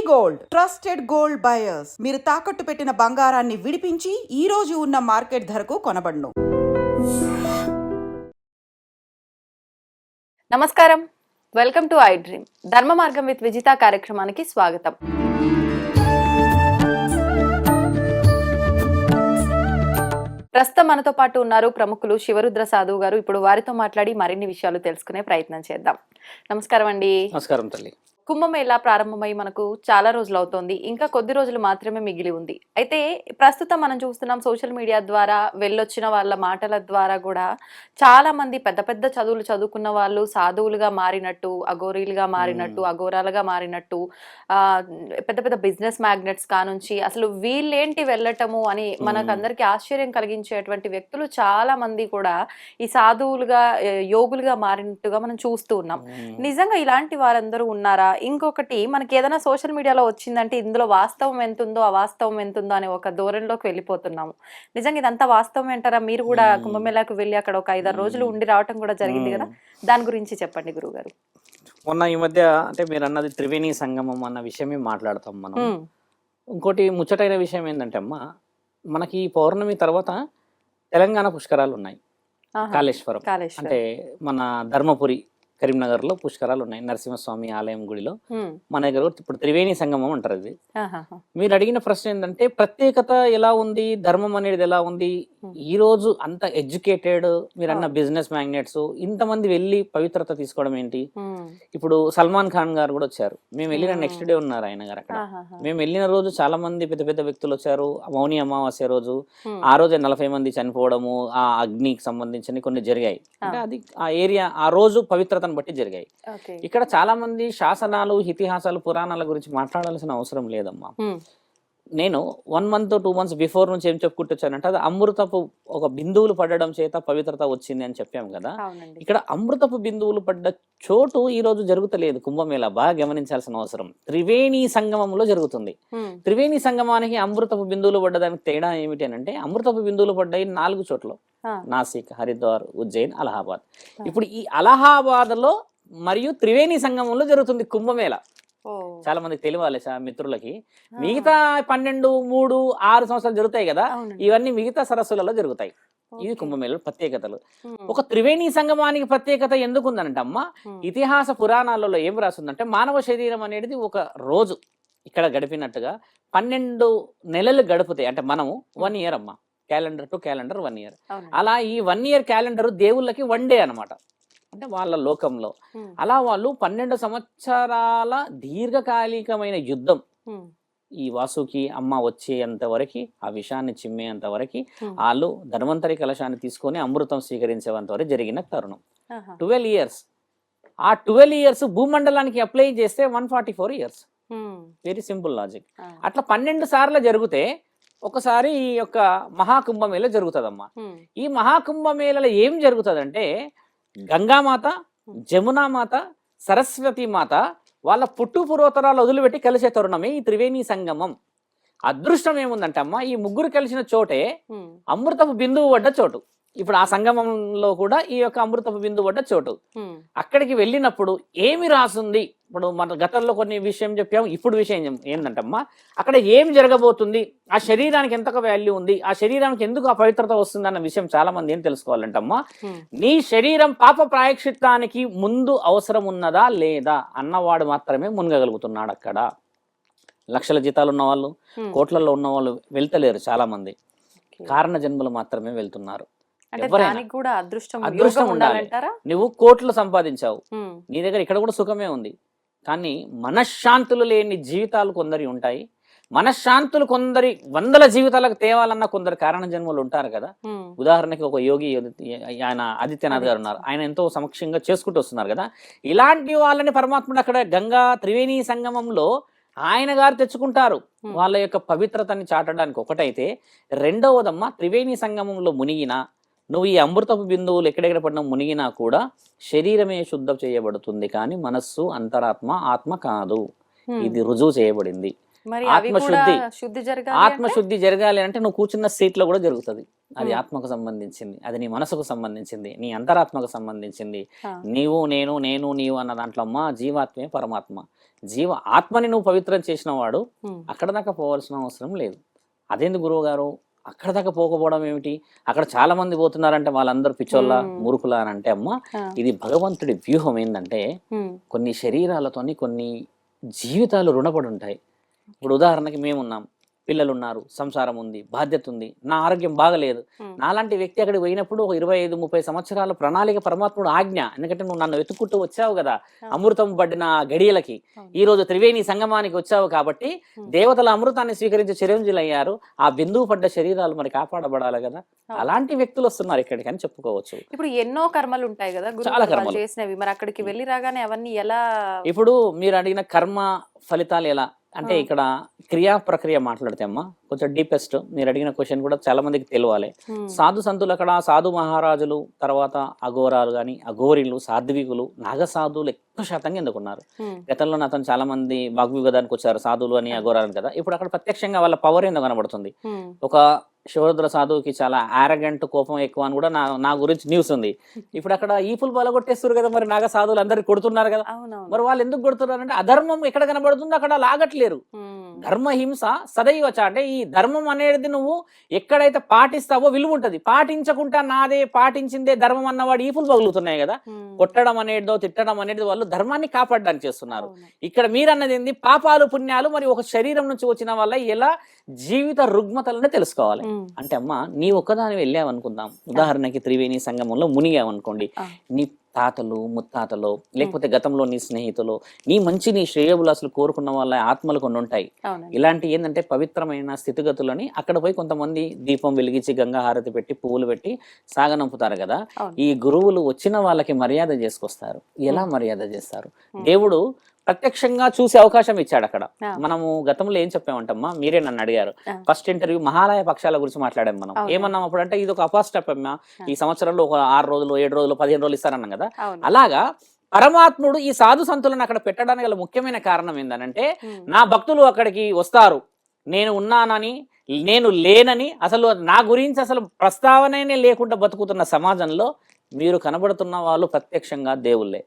Gold trusted gold buyers మీరు తాకట్టు పెట్టిన బంగారాన్ని విడిపించి ఈ రోజు ఉన్న మార్కెట్ ధరకు కొనబడును. నమస్కారం, వెల్కమ్ టు ఐ డ్రీమ్. ధర్మ మార్గం విత్ విజిత కార్యక్రమానికి స్వాగతం. ప్రస్తుతం మనతో పాటు ఉన్నారు ప్రముఖులు శివరుద్ర సాధువు గారు. ఇప్పుడు వారితో మాట్లాడి మరిన్ని విషయాలు తెలుసుకునే ప్రయత్నం చేద్దాం. నమస్కారం అండి. నమస్కారం తల్లి. కుంభమేళా ప్రారంభమై మనకు చాలా రోజులు అవుతోంది, ఇంకా కొద్ది రోజులు మాత్రమే మిగిలి ఉంది. అయితే ప్రస్తుతం మనం చూస్తున్నాం సోషల్ మీడియా ద్వారా వెళ్ళొచ్చిన వాళ్ళ మాటల ద్వారా కూడా చాలా మంది పెద్ద పెద్ద చదువులు చదువుకున్న వాళ్ళు సాధువులుగా మారినట్టు, అఘోరీలుగా మారినట్టు, అఘోరాలుగా మారినట్టు, పెద్ద పెద్ద బిజినెస్ మ్యాగ్నెట్స్ కానుంచి అసలు వీళ్ళేంటి వెళ్ళటము అని మనకు అందరికీ ఆశ్చర్యం కలిగించేటువంటి వ్యక్తులు చాలా మంది కూడా ఈ సాధువులుగా యోగులుగా మారినట్టుగా మనం చూస్తూ ఉన్నాం. నిజంగా ఇలాంటి వారందరూ ఉన్నారా? ఇంకొకటి, మనకి ఏదైనా సోషల్ మీడియాలో వచ్చిందంటే ఇందులో వాస్తవం ఎంత ఉందో అవాస్తవం ఎంత ఉందో అనే ఒక ధోరణిలోకి వెళ్ళిపోతున్నాము. నిజంగా ఇదంతా వాస్తవం అంటారా? మీరు కూడా కుంభమేళాకు వెళ్ళి అక్కడ ఒక 5-6 రోజులు ఉండి రావటం కూడా జరిగింది కదా, దాని గురించి చెప్పండి గురుగారు. మొన్న ఈ మధ్య అంటే మీరు అన్నది త్రివేణి సంగమం అన్న విషయమే మాట్లాడతాం మనం. ఇంకోటి ముచ్చటైన విషయం ఏంటంటే అమ్మా, మనకి పౌర్ణమి తర్వాత తెలంగాణ పుష్కరాలు ఉన్నాయి. కాళేశ్వరం అంటే మన ధర్మపురి కరీంనగర్ లో పుష్కరాలు ఉన్నాయి. నరసింహస్వామి ఆలయం గుడిలో మన దగ్గర ఇప్పుడు త్రివేణి సంగమం అంటారు. ఇది మీరు అడిగిన ప్రశ్న ఏంటంటే ప్రత్యేకత ఎలా ఉంది, ధర్మం అనేది ఎలా ఉంది. ఈ రోజు అంత ఎడ్యుకేటెడ్ మీరు అన్న బిజినెస్ మ్యాగ్నెట్స్ ఇంతమంది వెళ్ళి పవిత్రత తీసుకోవడం ఏంటి? ఇప్పుడు సల్మాన్ ఖాన్ గారు కూడా వచ్చారు. మేము వెళ్ళిన నెక్స్ట్ డే ఉన్నారు ఆయన గారు అక్కడ. మేము వెళ్ళిన రోజు చాలా మంది పెద్ద పెద్ద వ్యక్తులు వచ్చారు. మౌని అమావాస్య రోజు ఆ రోజే 40 మంది చనిపోవడము, ఆ అగ్నికి సంబంధించిన కొన్ని జరిగాయి. అంటే అది ఆ ఏరియా ఆ రోజు పవిత్రత బట్టి జరిగాయి. ఇక్కడ చాలా మంది శాసనాలు, ఇతిహాసాలు, పురాణాల గురించి మాట్లాడాల్సిన అవసరం లేదమ్మా. నేను 1 month 2 months బిఫోర్ నుంచి ఏం చెప్పుకుంటొచ్చానంటే అది అమృతపు ఒక బిందువులు పడడం చేత పవిత్రత వచ్చింది అని చెప్పాము కదా. ఇక్కడ అమృతపు బిందువులు పడ్డ చోటు ఈ రోజు జరుగుతలేదు. కుంభమేళా బాగా గమనించాల్సిన అవసరం త్రివేణి సంగమంలో జరుగుతుంది. త్రివేణి సంగమానికి అమృతపు బిందువులు పడ్డదానికి తేడా ఏమిటి అని అంటే, అమృతపు బిందువులు పడ్డాయి 4 చోట్ల: నాసిక్, హరిద్వార్, ఉజ్జయిన్, అలహాబాద్. ఇప్పుడు ఈ అలహాబాద్ లో మరియు త్రివేణి సంగమంలో జరుగుతుంది కుంభమేళా. చాలా మందికి తెలియాలి మిత్రులకి. మిగతా 12, 3, 6 సంవత్సరాలు జరుగుతాయి కదా, ఇవన్నీ మిగతా సరస్సులలో జరుగుతాయి. ఇవి కుంభమేళ ప్రత్యేకతలు. ఒక త్రివేణి సంగమానికి ప్రత్యేకత ఎందుకు ఉందనంటే అమ్మ, ఇతిహాస పురాణాలలో ఏం రాస్తుందంటే మానవ శరీరం అనేది ఒక రోజు ఇక్కడ గడిపినట్టుగా 12 నెలలు గడుపుతాయి. అంటే మనము 1 year అమ్మ, క్యాలెండర్ టు క్యాలెండర్ 1 year. అలా ఈ 1 year క్యాలెండర్ దేవుళ్ళకి 1 day అనమాట. అంటే వాళ్ళ లోకంలో అలా వాళ్ళు 12 సంవత్సరాల దీర్ఘకాలికమైన యుద్ధం, ఈ వాసుకి అమ్మ వచ్చేంత వరకు, ఆ విషాన్ని చిమ్మేంత వరకు, వాళ్ళు ధన్వంతరి కలశాన్ని తీసుకొని అమృతం స్వీకరించేంత వరకు జరిగిన తరుణం 12 years. ఆ 12 years భూమండలానికి అప్లై చేస్తే 144 years. Very simple logic. అట్లా 12 సార్లు జరిగితే ఒకసారి ఈ యొక్క మహాకుంభమేళ జరుగుతుందమ్మా. ఈ మహాకుంభమేళలో ఏం జరుగుతుందంటే, గంగామాత, జమునామాత, సరస్వతి మాత వాళ్ళ పుట్టు పూర్వతరాలు వదిలిపెట్టి కలిసే తరుణమే ఈ త్రివేణి సంగమం. అదృష్టం ఏముందంటే అమ్మ, ఈ ముగ్గురు కలిసిన చోటే అమృతపు బిందువు పడ్డ చోటు. ఇప్పుడు ఆ సంగమంలో కూడా ఈ యొక్క అమృతపు బిందువు పడ్డ చోటు. అక్కడికి వెళ్ళినప్పుడు ఏమి రాసుంది? ఇప్పుడు మన గతంలో కొన్ని విషయం చెప్పాము, ఇప్పుడు విషయం ఏంటంటమ్మా, అక్కడ ఏం జరగబోతుంది, ఆ శరీరానికి ఎంత వాల్యూ ఉంది, ఆ శరీరానికి ఎందుకు ఆ పవిత్రత వస్తుంది అన్న విషయం చాలా మంది ఏం తెలుసుకోవాలంటమ్మా. నీ శరీరం పాప ప్రాయశ్చిత్తానికి ముందు అవసరం ఉన్నదా లేదా అన్నవాడు మాత్రమే మునగగలుగుతున్నాడు. అక్కడ లక్షల జీతాలు ఉన్న వాళ్ళు, కోట్లలో ఉన్న వాళ్ళు వెళ్తలేరు. చాలా మంది కారణ జన్మలు మాత్రమే వెళ్తున్నారు. అదృష్టం ఉండాలి. నువ్వు కోట్లు సంపాదించావు, నీ దగ్గర ఇక్కడ కూడా సుఖమే ఉంది, కానీ మనశ్శాంతులు లేని జీవితాలు కొందరి ఉంటాయి. మనశ్శాంతులు కొందరి 100 జీవితాలకు తేవాలన్న కొందరు కారణ జన్మలు ఉంటారు కదా. ఉదాహరణకి ఒక యోగి, ఆయన ఆదిత్యనాథ్ గారు ఉన్నారు, ఆయన ఎంతో సమక్షంగా చేసుకుంటూ వస్తున్నారు కదా. ఇలాంటి వాళ్ళని పరమాత్ముడు అక్కడ గంగా త్రివేణి సంగమంలో ఆయన గారు తెచ్చుకుంటారు, వాళ్ళ యొక్క పవిత్రతని చాటడానికి. ఒకటైతే రెండవదమ్మా, త్రివేణి సంగమంలో మునిగినా, నువ్వు ఈ అమృతపు బిందువులు ఎక్కడెక్కడ పడినా మునిగినా కూడా శరీరమే శుద్ధం చేయబడుతుంది, కానీ మనస్సు, అంతరాత్మ, ఆత్మ కాదు. ఇది రుజువు చేయబడింది. ఆత్మశుద్ధి జరగాలి అంటే నువ్వు కూర్చున్న సీట్ లో కూడా జరుగుతుంది. అది ఆత్మకు సంబంధించింది, అది నీ మనసుకు సంబంధించింది, నీ అంతరాత్మకు సంబంధించింది. నీవు నేను, నేను నీవు అన్న దాంట్లో అమ్మ జీవాత్మే పరమాత్మ. ఆత్మని నువ్వు పవిత్రం చేసిన వాడు అక్కడ దాకా పోవాల్సిన అవసరం లేదు. అదేంది గురువు గారు అక్కడ దాకా పోకపోవడం ఏమిటి, అక్కడ చాలా మంది పోతున్నారంటే వాళ్ళందరూ పిచ్చోళ్ళ మురుకులా అని అంటే అమ్మ, ఇది భగవంతుడి వ్యూహం. ఏంటంటే కొన్ని శరీరాలతోని కొన్ని జీవితాలు రుణపడి ఉంటాయి. ఇప్పుడు ఉదాహరణకి మేమున్నాం, పిల్లలు ఉన్నారు, సంసారం ఉంది, బాధ్యత ఉంది, నా ఆరోగ్యం బాగలేదు. నాలాంటి వ్యక్తి అక్కడికి పోయినప్పుడు ఒక 25-30 సంవత్సరాల ప్రణాళిక పరమాత్ముడు ఆజ్ఞ. ఎందుకంటే నువ్వు నన్ను వెతుక్కుంటూ వచ్చావు కదా అమృతం పడిన గడియలకి, ఈ రోజు త్రివేణి సంగమానికి వచ్చావు కాబట్టి దేవతల అమృతాన్ని స్వీకరించి చిరంజీవులు అయ్యారు. ఆ బిందువు పడ్డ శరీరాలు మరి కాపాడబడాలి కదా, అలాంటి వ్యక్తులు వస్తున్నారు ఇక్కడికి అని చెప్పుకోవచ్చు. ఇప్పుడు ఎన్నో కర్మలు ఉంటాయి కదా చాలా కర్మలు చేసినవి, మరి అక్కడికి వెళ్ళి రాగానే అవన్నీ ఎలా? ఇప్పుడు మీరు అడిగిన కర్మ ఫలితాలు ఎలా అంటే ఇక్కడ క్రియా ప్రక్రియ మాట్లాడితే అమ్మా కొంచెం డీపెస్ట్. మీరు అడిగిన క్వశ్చన్ కూడా చాలా మందికి తెలియాలి. సాధు సంతులు అక్కడ సాధు మహారాజులు, తర్వాత అఘోరాలు గాని, అఘోరీలు, సాధ్వికులు, నాగసాధువులు ఎక్కువ శాతంగా ఎందుకున్నారు. గతంలో అతను చాలా మంది వాగ్వివాదానికి వచ్చారు సాధువులు అని, అఘోరాలు కదా. ఇప్పుడు అక్కడ ప్రత్యక్షంగా వాళ్ళ పవర్ ఎందుకు కనబడుతుంది. ఒక శివరుద్ర సాధువుకి చాలా ఆరగెంట్, కోపం ఎక్కువ అని కూడా నా గురించి న్యూస్ ఉంది. ఇప్పుడు అక్కడ ఈపులు బలగొట్టేస్తారు కదా, మరి నాగ సాధువులు అందరికి కొడుతున్నారు కదా. మరి వాళ్ళు ఎందుకు కొడుతున్నారు అంటే అధర్మం ఎక్కడ కనబడుతుంది అక్కడ లాగట్లేరు. ధర్మహింస సదైవచ అంటే ఈ ధర్మం అనేది నువ్వు ఎక్కడైతే పాటిస్తావో విలువ ఉంటది. పాటించకుండా నాదే పాటించిందే ధర్మం అన్నవాడు ఈపులు పగులుతున్నాయి కదా. కొట్టడం అనేదో తిట్టడం అనేది వాళ్ళు ధర్మాన్ని కాపాడడానికి చేస్తున్నారు. ఇక్కడ మీరు అన్నది ఏంది, పాపాలు పుణ్యాలు మరి ఒక శరీరం నుంచి వచ్చిన వల్ల ఎలా జీవిత రుగ్మతలను తెలుసుకోవాలి. అంటే అమ్మ నీ ఒక్కదాని వెళ్ళావనుకుందాం, ఉదాహరణకి త్రివేణి సంగమంలో మునిగావనుకోండి, నీ తాతలు ముత్తాతలు లేకపోతే గతంలో నీ స్నేహితులు నీ మంచి నీ శ్రేయోభిలాసులు కోరుకున్న వాళ్ళ ఆత్మలు కొన్ని ఉంటాయి. ఇలాంటి ఏంటంటే పవిత్రమైన స్థితిగతులని అక్కడ పోయి కొంతమంది దీపం వెలిగించి గంగా హారతి పెట్టి పువ్వులు పెట్టి సాగనంపుతారు కదా. ఈ గురువులు వచ్చిన వాళ్ళకి మర్యాద చేసుకొస్తారు. ఎలా మర్యాద చేస్తారు, దేవుడు ప్రత్యక్షంగా చూసే అవకాశం ఇచ్చాడు అక్కడ. మనము గతంలో ఏం చెప్పామంటమ్మా, మీరే నన్ను అడిగారు ఫస్ట్ ఇంటర్వ్యూ మహాలయ పక్షాల గురించి మాట్లాడాం మనం. ఏమన్నాం అప్పుడు అంటే ఇది ఒక అపాస్టప్ అమ్మా, ఈ సంవత్సరంలో ఒక 6 రోజులు 7 రోజులు 15 రోజులు ఇస్తారన్నాం కదా. అలాగా పరమాత్ముడు ఈ సాధు సంతులను అక్కడ పెట్టడానికి గల ముఖ్యమైన కారణం ఏంటంటే నా భక్తులు అక్కడికి వస్తారు, నేను ఉన్నానని నేను లేనని అసలు నా గురించి అసలు ప్రస్తావనే లేకుండా బతుకుతున్న సమాజంలో మీరు కనబడుతున్న వాళ్ళు ప్రత్యక్షంగా దేవుళ్ళే.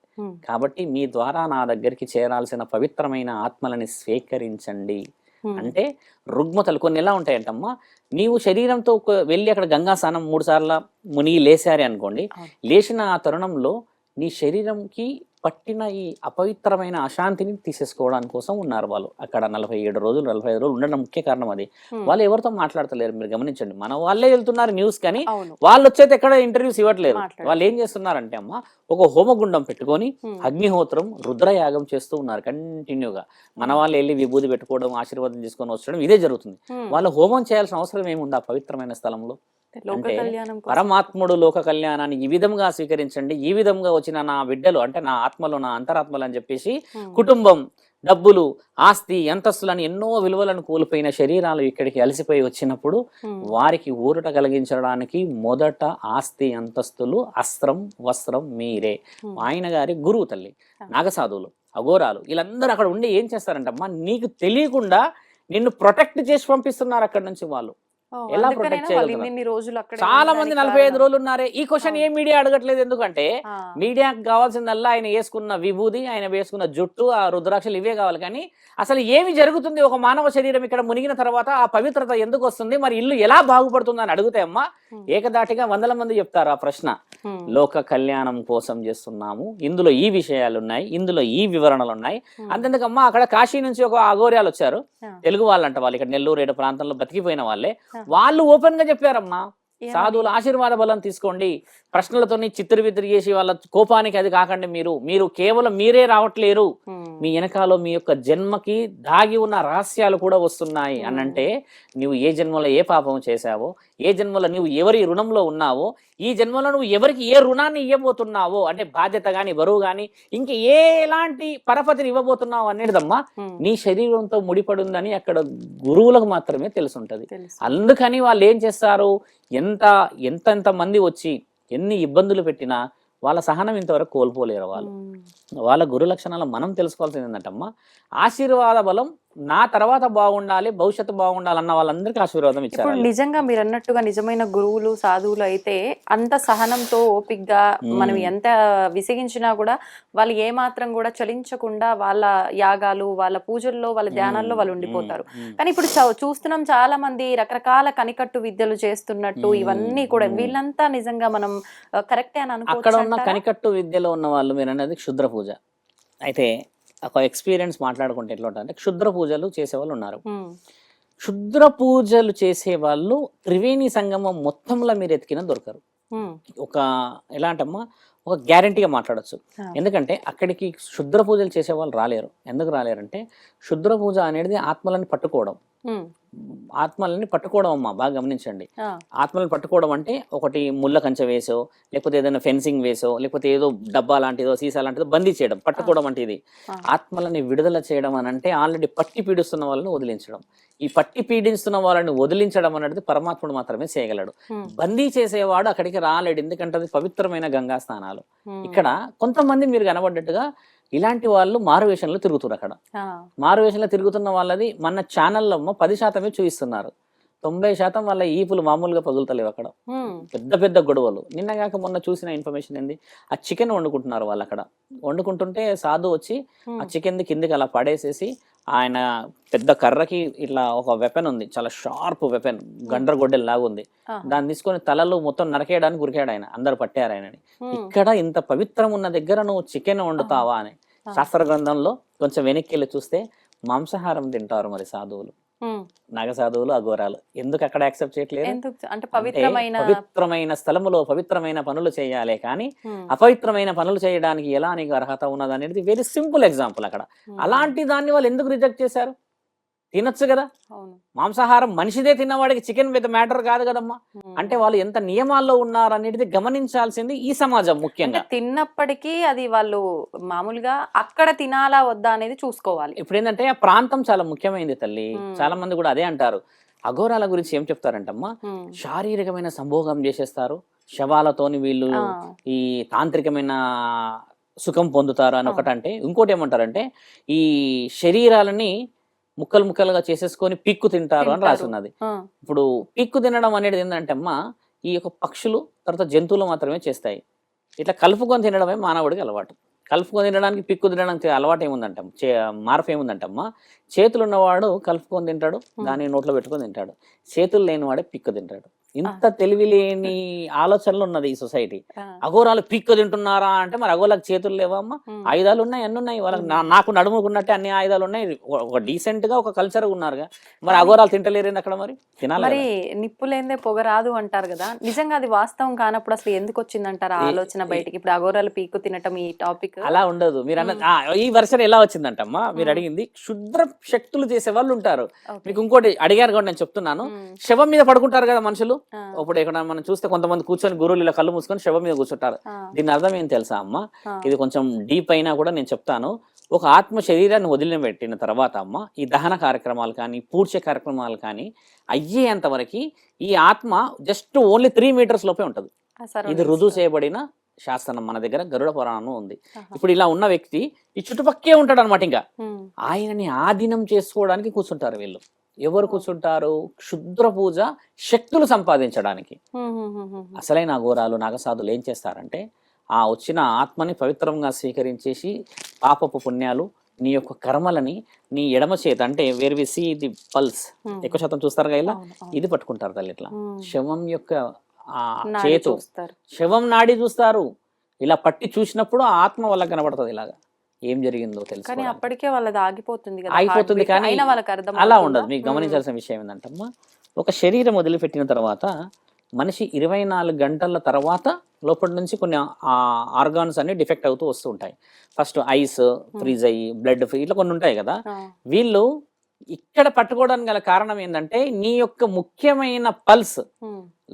కాబట్టి మీ ద్వారా నా దగ్గరికి చేరాల్సిన పవిత్రమైన ఆత్మలని స్వీకరించండి అంటే రుగ్మతలు కొన్ని ఎలా ఉంటాయంటమ్మా, నీవు శరీరంతో వెళ్ళి అక్కడ గంగా స్నానం 3 సార్లు మునిగి లేసారే అనుకోండి, లేచిన ఆ తరుణంలో నీ శరీరంకి పట్టిన ఈ అపవిత్రమైన అశాంతిని తీసేసుకోవడానికి కోసం ఉన్నారు వాళ్ళు అక్కడ 47 రోజులు 45 రోజులు ఉండడం ముఖ్య కారణం అది. వాళ్ళు ఎవరితో మాట్లాడతలేరు మీరు గమనించండి, మన వాళ్ళే వెళ్తున్నారు న్యూస్ కానీ వాళ్ళు వచ్చేది ఎక్కడ ఇంటర్వ్యూస్ ఇవ్వట్లేరు. వాళ్ళు ఏం చేస్తున్నారంటే అమ్మ ఒక హోమగుండం పెట్టుకొని అగ్నిహోత్రం రుద్రయాగం చేస్తూ ఉన్నారు కంటిన్యూగా. మన వాళ్ళు వెళ్ళి విభూతి పెట్టుకోవడం ఆశీర్వాదం తీసుకొని వచ్చడం ఇదే జరుగుతుంది. వాళ్ళు హోమం చేయాల్సిన అవసరం ఏముంది ఆ పవిత్రమైన స్థలంలో. అంటే పరమాత్ముడు లోక కళ్యాణాన్ని ఈ విధంగా స్వీకరించండి, ఈ విధంగా వచ్చిన నా బిడ్డలు అంటే నా ఆత్మలు నా అంతరాత్మలు అని చెప్పేసి కుటుంబం డబ్బులు ఆస్తి అంతస్తులని ఎన్నో విలువలను కోల్పోయిన శరీరాలు ఇక్కడికి అలసిపోయి వచ్చినప్పుడు వారికి ఊరట కలిగించడానికి మొదట ఆస్తి అంతస్తులు అస్త్రం వస్త్రం మీరే. ఆయన గారి గురువు తల్లి నాగసాధువులు అఘోరాలు వీళ్ళందరూ అక్కడ ఉండి ఏం చేస్తారంటమ్మా, నీకు తెలియకుండా నిన్ను ప్రొటెక్ట్ చేసి పంపిస్తున్నారు అక్కడి నుంచి. వాళ్ళు ఎలా ప్రొటెక్ట్ చేయగలుగుతారు? చాలా మంది 45 రోజులు ఉన్నారే. ఈ క్వశ్చన్ ఏ మీడియా అడగట్లేదు, ఎందుకంటే మీడియాకి కావాల్సిందల్లా ఆయన వేసుకున్న విభూది, ఆయన వేసుకున్న జుట్టు, ఆ రుద్రాక్షలు ఇవే కావాలి. కానీ అసలు ఏమి జరుగుతుంది ఒక మానవ శరీరం ఇక్కడ మునిగిన తర్వాత, ఆ పవిత్రత ఎందుకు వస్తుంది, మరి ఇల్లు ఎలా బాగుపడుతుంది అని అడిగితే అమ్మా ఏకదాటిగా 100 మంది చెప్తారు ఆ ప్రశ్న. లోక కళ్యాణం కోసం చేస్తున్నాము, ఇందులో ఈ విషయాలు ఉన్నాయి, ఇందులో ఈ వివరణలు ఉన్నాయి. అంతెందుకమ్మా అక్కడ కాశీ నుంచి ఒక అఘోర్యాలు వచ్చారు, తెలుగు వాళ్ళంట, వాళ్ళు ఇక్కడ నెల్లూరు ఏడు ప్రాంతంలో బతికిపోయిన వాళ్ళే. వాళ్ళు ఓపెన్ గా చెప్పారమ్మా, సాధువుల ఆశీర్వాద బలం తీసుకోండి, ప్రశ్నలతోని చిత్రవిత్రి చేసి వాళ్ళ కోపానికి అది కాకండి, మీరు కేవలం మీరే రావట్లేరు, మీ వెనకాల మీ యొక్క జన్మకి దాగి ఉన్న రహస్యాలు కూడా వస్తున్నాయి అనంటే నువ్వు ఏ జన్మలో ఏ పాపం చేశావో, ఏ జన్మలో నువ్వు ఎవరి రుణంలో ఉన్నావో, ఈ జన్మలో నువ్వు ఎవరికి ఏ రుణాన్ని ఇవ్వబోతున్నావో అంటే బాధ్యత గాని బరువు గాని ఇంక ఎలాంటి పరపతిని ఇవ్వబోతున్నావు అనేదమ్మా నీ శరీరంతో ముడిపడుందని అక్కడ గురువులకు మాత్రమే తెలుసుంటది. అందుకని వాళ్ళు ఏం చేస్తారు, ఎంత మంది వచ్చి ఎన్ని ఇబ్బందులు పెట్టినా వాళ్ళ సహనం ఇంతవరకు కోల్పోలేరు. వాళ్ళ గురు లక్షణాలు మనం తెలుసుకోవాల్సింది ఏంటంటమ్మా, ఆశీర్వాద బలం నా తర్వాత బాగుండాలి, భవిష్యత్తు బాగుండాలి అన్న వాళ్ళందరికీ ఆశీర్వాదం ఇచ్చారు ఇప్పుడు వాళ్ళు. నిజంగా మీరు అన్నట్టుగా నిజమైన గురువులు సాధువులు అయితే అంత సహనంతో ఓపిగ్గా మనం ఎంత విసిగించినా కూడా వాళ్ళు ఏ మాత్రం కూడా చలించకుండా వాళ్ళ యాగాలు వాళ్ళ పూజల్లో వాళ్ళ ధ్యానాల్లో వాళ్ళు ఉండిపోతారు. కానీ ఇప్పుడు చూస్తున్నాం చాలా మంది రకరకాల కనికట్టు విద్యలు చేస్తున్నట్టు ఇవన్నీ కూడా వీళ్ళంతా నిజంగా మనం కరెక్టే అని అక్కడ ఉన్న అనుకోవచ్చు. కనికట్టు విద్యలో ఉన్న వాళ్ళు మీరు అనేది క్షుద్ర పూజ. అయితే ఒక ఎక్స్పీరియన్స్ మాట్లాడుకుంటే ఎట్లా అంటే క్షుద్ర పూజలు చేసేవాళ్ళు ఉన్నారు. క్షుద్ర పూజలు చేసేవాళ్ళు త్రివేణి సంగమం మొత్తంలో మీరు ఎతికినా దొరకరు. ఒక ఎలా అంటమ్మా, ఒక గ్యారంటీగా మాట్లాడచ్చు. ఎందుకంటే అక్కడికి క్షుద్ర పూజలు చేసే వాళ్ళు రాలేరు. ఎందుకు రాలేరంటే క్షుద్ర పూజ అనేది ఆత్మలని పట్టుకోవడం. ఆత్మలని పట్టుకోవడం అమ్మా, బాగా గమనించండి. ఆత్మలను పట్టుకోవడం అంటే ఒకటి ముళ్ళ కంచె వేసో, లేకపోతే ఏదైనా ఫెన్సింగ్ వేసో, లేకపోతే ఏదో డబ్బా లాంటిదో సీసా లాంటిదో బందీ చేయడం. పట్టుకోవడం అంటే ఇది. ఆత్మలని విడుదల చేయడం అని అంటే ఆల్రెడీ పట్టి పీడిస్తున్న వాళ్ళని వదిలించడం. ఈ పట్టి పీడిస్తున్న వాళ్ళని వదిలించడం అనేది పరమాత్ముడు మాత్రమే చేయగలడు. బందీ చేసేవాడు అక్కడికి రాలేడు, ఎందుకంటే అది పవిత్రమైన గంగా స్నానాలు. ఇక్కడ కొంతమంది మీరు కనబడ్డట్టుగా ఇలాంటి వాళ్ళు మారువేషంలో తిరుగుతున్నారు. అక్కడ మారువేషంలో తిరుగుతున్న వాళ్ళది మన ఛానల్లో 10% చూపిస్తున్నారు. 90% వాళ్ళ ఈపులు మామూలుగా పగులుతలేవు. అక్కడ పెద్ద పెద్ద గొడవలు. నిన్నగాక మొన్న చూసిన ఇన్ఫర్మేషన్ ఏంది, ఆ చికెన్ వండుకుంటున్నారు వాళ్ళు. అక్కడ వండుకుంటుంటే సాధు వచ్చి ఆ చికెన్ కిందికి అలా పడేసేసి, ఆయన పెద్ద కర్రకి ఇట్లా ఒక వెపన్ ఉంది, చాలా షార్ప్ వెపన్, గండ్రగొడ్డెల్ లాగా ఉంది. దాన్ని తీసుకొని తలలు మొత్తం నరకేయడానికి ఉరికాడు ఆయన. అందరు పట్టారు ఆయనని. ఇక్కడ ఇంత పవిత్రం ఉన్న దగ్గర నువ్వు చికెన్ వండుతావా అని శాస్త్ర గ్రంథంలో కొంచెం వెనక్కి వెళ్ళి చూస్తే మాంసాహారం తింటారు మరి సాధువులు, నాగ సాధువులు, అఘోరాలు. ఎందుకు అక్కడ యాక్సెప్ట్ చేయట్లేదు? అంటే పవిత్రమైన స్థలములో పవిత్రమైన పనులు చేయాలి, కానీ అపవిత్రమైన పనులు చేయడానికి ఎలా నీకు అర్హత ఉన్నది అనేది వెరీ సింపుల్ ఎగ్జాంపుల్. అక్కడ అలాంటి దాన్ని వాళ్ళు ఎందుకు రిజెక్ట్ చేశారు? తినొచ్చు కదా. మాంసాహారం మనిషిదే తిన్నవాడికి చికెన్ పెద్ద మ్యాటర్ కాదు కదమ్మా. అంటే వాళ్ళు ఎంత నియమాల్లో ఉన్నారు అనేది గమనించాల్సింది ఈ సమాజం ముఖ్యంగా. తిన్నప్పటికీ అది వాళ్ళు మామూలుగా అక్కడ తినాలా వద్దా అనేది చూసుకోవాలి. ఇప్పుడు ఏంటంటే ఆ ప్రాంతం చాలా ముఖ్యమైనది తల్లి. చాలా మంది కూడా అదే అంటారు. అఘోరాల గురించి ఏం చెప్తారంటమ్మా, శారీరకమైన సంభోగం చేసేస్తారు, శవాలతోని వీళ్ళు ఈ తాంత్రికమైన సుఖం పొందుతారు అని ఒకటంటే, ఇంకోటి ఏమంటారంటే ఈ శరీరాలని ముక్కలు ముక్కలుగా చేసేసుకొని పిక్కు తింటారు అని రాసి ఉన్నది. ఇప్పుడు పిక్కు తినడం అనేది ఏంటంటే అమ్మా, ఈ యొక్క పక్షులు తర్వాత జంతువులు మాత్రమే చేస్తాయి. ఇట్లా కలుపుకొని తినడమే మానవుడికి అలవాటు. కలుపుకొని తినడానికి పిక్కు తినడానికి అలవాటు ఏముందంట, మార్పు ఏముందంటమ్మా, చేతులు ఉన్నవాడు కలుపుకొని తింటాడు, దాన్ని నోట్లో పెట్టుకొని తింటాడు. చేతులు లేనివాడే పిక్కు తింటాడు. ఇంత తెలివి లేని ఆలోచనలు ఉన్నది ఈ సొసైటీ. అఘోరాలు పిక్కు తింటున్నారా అంటే, మరి అఘోరాలకు చేతులు లేవా అమ్మా? ఆయుధాలు ఉన్నాయి, అన్ని ఉన్నాయి వాళ్ళకి. నాకు నడుముకున్నట్టే అన్ని ఆయుధాలు ఉన్నాయి. ఒక డీసెంట్ గా ఒక కల్చర్ ఉన్నారుగా, మరి అఘోరాలు తింటలేరేంది అక్కడ? మరి తినాలి. మరి నిప్పు లేదే పొగ రాదు అంటారు కదా, నిజంగా అది వాస్తవం కానప్పుడు అసలు ఎందుకు వచ్చిందంటారు ఆ ఆలోచన బయటికి? ఇప్పుడు అఘోరాలు పీక్కు తినటం ఈ టాపిక్ అలా ఉండదు. మీరు అన్న ఈ వర్షన్ ఎలా వచ్చిందంటమ్మా, మీరు అడిగింది క్షుద్ర శక్తులు చేసే వాళ్ళు ఉంటారు. మీకు ఇంకోటి అడిగారు కూడా నేను చెప్తున్నాను. శవం మీద పడుకుంటారు కదా మనుషులు. ఇప్పుడు ఇక్కడ మనం చూస్తే కొంతమంది కూర్చొని గురువులు ఇలా కళ్ళు మూసుకొని శవం మీద కూర్చుంటారు. దీని అర్థం ఏం తెలుసా అమ్మా? ఇది కొంచెం డీప్ అయినా కూడా నేను చెప్తాను. ఒక ఆత్మ శరీరాన్ని వదిలిపెట్టిన తర్వాత అమ్మ, ఈ దహన కార్యక్రమాలు కానీ పూడ్చే కార్యక్రమాలు కానీ అయ్యేంత వరకు ఈ ఆత్మ జస్ట్ ఓన్లీ 3 meters లోపే ఉంటది. ఇది రుజువు చేయబడిన శాస్త్రం మన దగ్గర, గరుడ పురాణం ఉంది. ఇప్పుడు ఇలా ఉన్న వ్యక్తి ఈ చుట్టుపక్కే ఉంటాడు అనమాట. ఇంకా ఆయనని ఆధీనం చేసుకోవడానికి కూర్చుంటారు వీళ్ళు. ఎవరు కూర్చుంటారు? క్షుద్ర పూజ శక్తులు సంపాదించడానికి. అసలైన అఘోరాలు, నాగసాధులు ఏం చేస్తారంటే, ఆ వచ్చిన ఆత్మని పవిత్రంగా స్వీకరించేసి పాపపు పుణ్యాలు, నీ యొక్క కర్మలని నీ ఎడమ చేత, అంటే where we see the pulse, ఎక్కువ శాతం చూస్తారు కదా ఇలా, ఇది పట్టుకుంటారు తల్లి. ఇట్లా శవం యొక్క చేతు, శవం నాడి చూస్తారు. ఇలా పట్టి చూసినప్పుడు ఆ ఆత్మ వాళ్ళకి కనబడుతుంది. ఇలాగా ఏం జరిగిందో తెలుసు, కానీ అప్పటికే వాళ్ళది ఆగిపోతుంది, కానీ అలా ఉండదు. మీకు గమనించాల్సిన విషయం ఏంటంటమ్మా, ఒక శరీరం వదిలిపెట్టిన తర్వాత మనిషి 24 గంటల తర్వాత లోపల నుంచి కొన్ని ఆర్గాన్స్ అన్ని డిఫెక్ట్ అవుతూ వస్తూ ఉంటాయి. ఫస్ట్ ఐస్ ఫ్రీజ్ అయ్యి, బ్లడ్ ఫ్రీ, ఇట్లా కొన్ని ఉంటాయి కదా. వీళ్ళు ఇక్కడ పట్టుకోవడానికి గల కారణం ఏంటంటే, నీ యొక్క ముఖ్యమైన పల్స్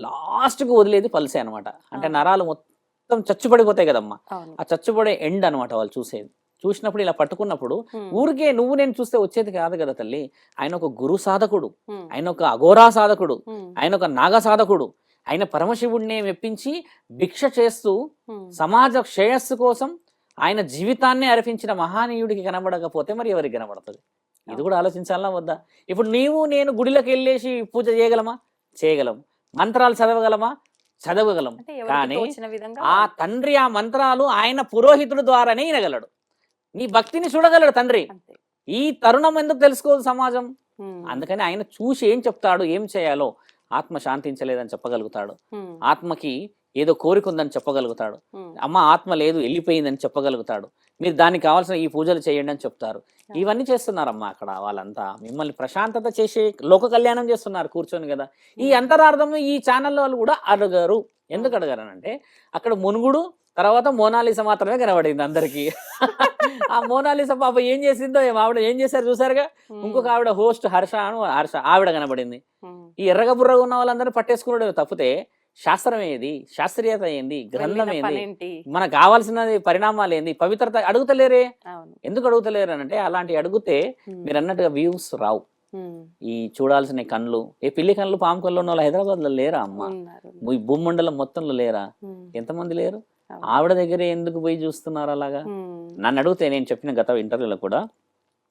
లాస్ట్ కు వదిలేది పల్సే అనమాట. అంటే నరాలు మొత్తం చచ్చుపడిపోతాయి కదమ్మా, ఆ చచ్చుపడే ఎండ్ అనమాట వాళ్ళు చూసేది. చూసినప్పుడు ఇలా పట్టుకున్నప్పుడు ఊరికే నువ్వు నేను చూస్తే వచ్చేది కాదు కదా తల్లి. ఆయన ఒక గురు సాధకుడు, ఆయన ఒక అఘోరా సాధకుడు, ఆయన ఒక నాగ సాధకుడు, ఆయన పరమశివుడిని మెప్పించి భిక్ష చేస్తూ సమాజ శ్రేయస్సు కోసం ఆయన జీవితాన్ని అర్పించిన మహానీయుడికి కనబడకపోతే మరి ఎవరికి కనబడుతుంది? ఇది కూడా ఆలోచించాలా వద్దా? ఇప్పుడు నీవు నేను గుడిలోకి వెళ్ళేసి పూజ చేయగలమా? చేయగలం. మంత్రాలు చదవగలమా? చదవగలం. అంటే ఎవరికి కానీ తోచిన విధంగా ఆ తండ్రి ఆ మంత్రాలు ఆయన పురోహితుడు ద్వారానే వినగలడు. నీ భక్తిని చూడగలడు తండ్రి. అంతే. ఈ తరుణం ఎందుకు తెలుసుకోదు సమాజం? ఉమ్, అందుకని ఆయన చూసి ఏం చెప్తాడు, ఏం చేయాలో. ఆత్మ శాంతించలేదని చెప్పగలుగుతాడు. ఉమ్, ఆత్మకి ఏదో కోరిక ఉందని చెప్పగలుగుతాడు. ఉమ్, అమ్మ ఆత్మ లేదు వెళ్ళిపోయిందని చెప్పగలుగుతాడు. మీరు దానికి కావాల్సిన ఈ పూజలు చేయండి అని చెప్తారు. ఇవన్నీ చేస్తున్నారమ్మా అక్కడ వాళ్ళంతా. మిమ్మల్ని ప్రశాంతత చేసే లోక కళ్యాణం చేస్తున్నారు కూర్చొని కదా. ఈ అంతరార్థం ఈ ఛానల్ వాళ్ళు కూడా అడగరు. ఎందుకు అడగరనంటే అక్కడ మునుగుడు తర్వాత మోనాలిసా మాత్రమే కనబడింది అందరికి. ఆ మోనాలిసా పాప ఏం చేసిందో ఆవిడ ఏం చేశారు చూసారుగా. ఇంకొక ఆవిడ హోస్ట్ హర్ష ఆవిడ కనబడింది. ఉమ్, ఈ ఎర్రగా బుర్రగా ఉన్న వాళ్ళందరినీ పట్టేసుకున్నాడు తప్పితే శాస్త్రం ఏది, శాస్త్రీయత ఏంది, గ్రంథం వెళ్ళిన ఏంది, పనేంటి? మనకు కావాల్సినది పరిణామాలు ఏంది, పవిత్రత అడుగుతలేరే. అవును. ఎందుకు అడుగుతలేరు అని అంటే అలాంటి అడిగితే ఉమ్, మీరు అన్నట్టుగా వ్యూస్ రావు. ఉమ్, ఈ చూడాల్సిన కళ్ళు, ఏ పిల్లి కళ్ళు పాము కళ్ళు ఉన్న వాళ్ళు హైదరాబాద్ లో లేరా అమ్మ? ఉన్నారు. ఈ భూమండలం మొత్తంలో లేరా? ఉమ్, ఎంతమంది లేరు? అవును. ఆవిడ దగ్గర ఎందుకు పోయి చూస్తున్నారు అలాగా? ఉమ్, నన్ను అడిగితే నేను చెప్పిన గత ఇంటర్వ్యూలో కూడా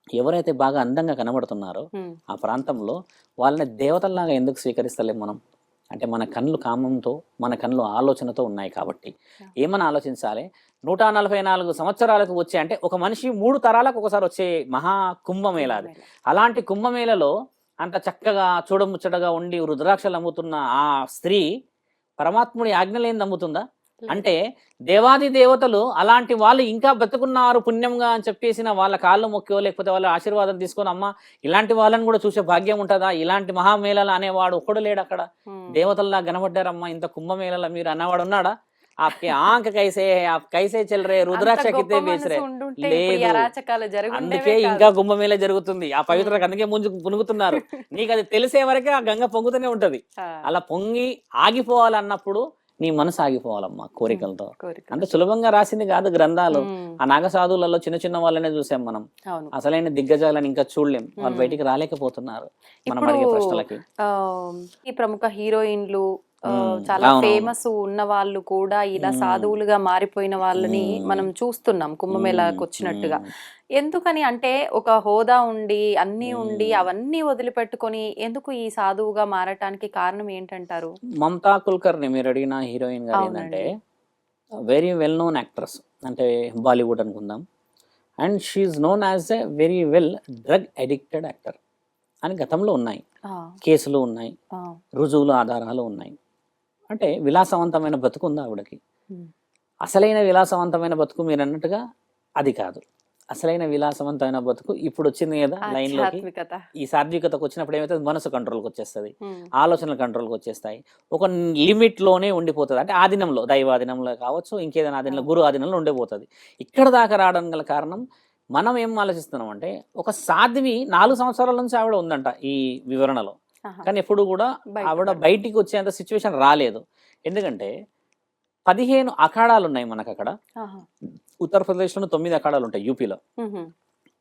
ఎవరైతే బాగా అందంగా కనబడుతున్నారో ఉమ్, ఆ ప్రాంతంలో వాళ్ళని దేవతల్లాగా ఎందుకు స్వీకరిస్తలేం మనం? అంటే మన కళ్ళు కామంతో, మన కళ్ళు ఆలోచనతో ఉన్నాయి కాబట్టి ఏమని ఆలోచించాలి? 144 సంవత్సరాలకు వచ్చే, అంటే ఒక మనిషి 3 తరాలకు ఒకసారి వచ్చే మహా కుంభమేళ అది. అలాంటి కుంభమేళలో అంత చక్కగా చూడముచ్చటగా ఉండి రుద్రాక్షలు అమ్ముతున్న ఆ స్త్రీ పరమాత్ముడి ఆజ్ఞలేని నమ్ముతుందా? అంటే దేవాది దేవతలు అలాంటి వాళ్ళు ఇంకా బ్రతుకున్నారు పుణ్యంగా అని చెప్పేసిన వాళ్ళ కాళ్ళు మొక్కో లేకపోతే వాళ్ళ ఆశీర్వాదం తీసుకొని అమ్మ ఇలాంటి వాళ్ళని కూడా చూసే భాగ్యం ఉంటుందా? ఇలాంటి మహామేళలు అనేవాడు ఒక్కడు లేడు అక్కడ. ఉమ్, దేవతల్లా కనబడ్డారమ్మా ఇంత కుంభమేళలో మీరు అన్నవాడు ఉన్నాడా? आपके आंख कैसे है, आप कैसे चल रहे, అంత రుద్రాక్ష గొప్ప కితే బేచ్ మనసు రहे ఉండుంటే ఇప్పుడు ఈ లేదు. అరాచకాలు జరుగుండేవే అందుకే కాదు. ఇంకా కుంభమేళ జరుగుతుంది. ఆ పవిత్రకు అందుకే పునుగుతున్నారు. నీకు అది తెలిసే వరకే ఆ గంగ పొంగుతూనే ఉంటది. ఆ, అలా పొంగి ఆగిపోవాలన్నప్పుడు నీ మనసు ఆగిపోవాలమ్మా కోరికలతో. కోరిక. అంత సులభంగా రాసింది కాదు గ్రంథాలు. ఉమ్, ఆ నాగసాధువులలో చిన్న చిన్న వాళ్ళనే చూసాం మనం. అవును. అసలైన దిగ్గజాలను ఇంకా చూడలేం. వాళ్ళు బయటికి రాలేకపోతున్నారు మనం ఇప్పుడు అడిగే ప్రశ్నలకి. ఆ, ఈ ప్రముఖ హీరోయిన్లు ఉమ్, చాలా అవునవును. ఫేమస్ ఉన్న వాళ్ళు కూడా ఇలా ఉమ్, సాధువులుగా మారిపోయిన వాళ్ళని ఉమ్, మనం చూస్తున్నాం కుంభమేళాకు వచ్చినట్టుగా. ఎందుకని అంటే ఒక హోదా ఉండి అన్నీ ఉండి అవన్నీ వదిలిపెట్టుకొని ఎందుకు ఈ సాధువుగా మారటానికి కారణం ఏంటంటారు? మమతా కుల్కర్ని మీరు అడిగిన హీరోయిన్ గారు ఏంటంటే వెరీ వెల్ నోన్ యాక్ట్రెస్, అంటే బాలీవుడ్ అనుకుందాం. And she known as a very well drug addicted actor అని గతంలో ఉన్నాయి, ఆ, కేసులు ఉన్నాయి, ఆ, రుజువులు ఆధారాలు ఉన్నాయి. అంటే విలాసవంతమైన బతుకు ఉంది ఆవిడకి. ఉమ్, అసలైన విలాసవంతమైన బతుకు మీరు అన్నట్టుగా అది కాదు. అసలైన విలాసవంతమైన బతుకు ఇప్పుడు వచ్చింది కదా లైన్లోకి. ఆధ్యాత్మికత. ఈ సాత్వికతకు వచ్చినప్పుడు ఏమైతే మనసు కంట్రోల్కి వచ్చేస్తుంది, ఉమ్, ఆలోచనలు కంట్రోల్కి వచ్చేస్తాయి. ఒక లిమిట్లోనే ఉండిపోతుంది. అంటే ఆధీనంలో, దైవాధీనంలో కావచ్చు, ఇంకేదైనా ఆధీనంలో, గురు ఆధీనంలో ఉండిపోతుంది. ఇక్కడ దాకా రావడం గల కారణం మనం ఏం ఆలోచిస్తున్నాం అంటే ఒక సాధ్వి 4 సంవత్సరాల నుంచి ఆవిడ ఉందంట ఈ వివరణలో. ఆహా, కానీ ఎప్పుడు కూడా బయట ఆవిడ పడదు. బయటికి వచ్చేంత సిచ్యువేషన్ రాలేదు. ఎందుకంటే 15 అఖాడాలు ఉన్నాయి మనకు అక్కడ. ఆహా, ఉత్తరప్రదేశ్లో 9 అఖాడాలు ఉంటాయి, యూపీలో. ఉహు,